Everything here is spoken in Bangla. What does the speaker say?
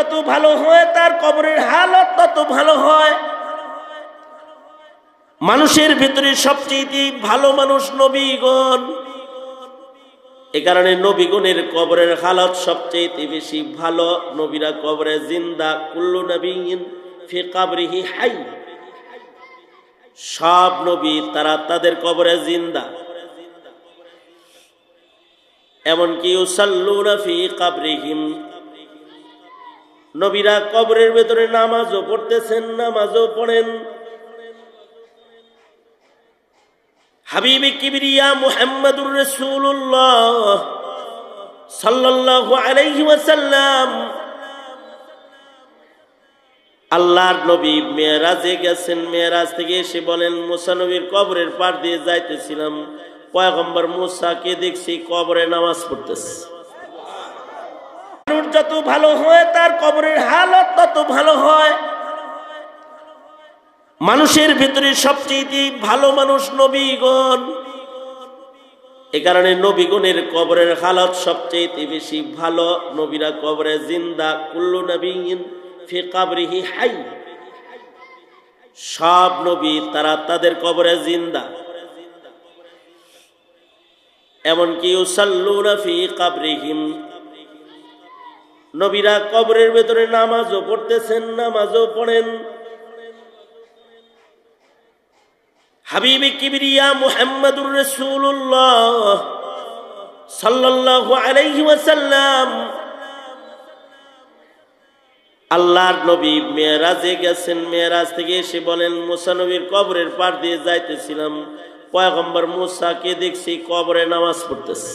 যত ভালো হয় তার কবরের হালত তত ভালো হয়। মানুষের ভিতরে সবচেয়ে ভালো মানুষ নবীগণ। এ কারণে নবীগণের কবরের হালত সবচেয়ে বেশি ভালো। নবীরা কবরে জিন্দা, কুল্লু নবিয়্যিন ফি কবরিহি হাই। সব নবী তারা তাদের কবরে জিন্দা। এমনকি ইউসাল্লুনা ফি কবরিহিম, নবীরা কবরের ভেতরে নামাজও পড়তেছেন, নামাজও পড়েন। হাবিবে কিবরিয়া মুহাম্মদুর রাসূলুল্লাহ সাল্লাল্লাহু আলাইহি ওয়াসাল্লাম, আল্লাহর নবী মেরাজে গেছেন। মেরাজ থেকে এসে বলেন, মুসা নবীর কবরের পার দিয়ে যাইতেছিলাম, পয়গম্বর মুসাকে দেখছি কবরে নামাজ পড়তেছে। মানুষ যত ভালো হয় তার কবরের হালত তত ভালো হয়। মানুষের ভিতরে সবচেয়ে ভালো মানুষ নবীগণ। এ কারণে নবীগণের কবরের হালত সবচেয়ে বেশি ভালো। নবীরা কবরে জিন্দা, কুল্লু নবিয়্যিন ফি কবরিহি হাই। সব নবী তারা তাদের কবরে জিন্দা। এমনকি ইউসাল্লুনা ফি কবরিহিম, নবীরা কবরের ভেতরে নামাজও পড়তেছেন, নামাজও পড়েন। হাবিবে কিবরিয়া মুহাম্মদুর রাসূলুল্লাহ সাল্লাল্লাহু আলাইহি ওয়াসাল্লাম, আল্লাহর নবী মেরাজে গেছেন। মেরাজ থেকে এসে বলেন, মুসা নবীর কবরের পার দিয়ে যাইতেছিলাম, পয়গম্বর মুসাকে দেখছি কবরে নামাজ পড়তেছে।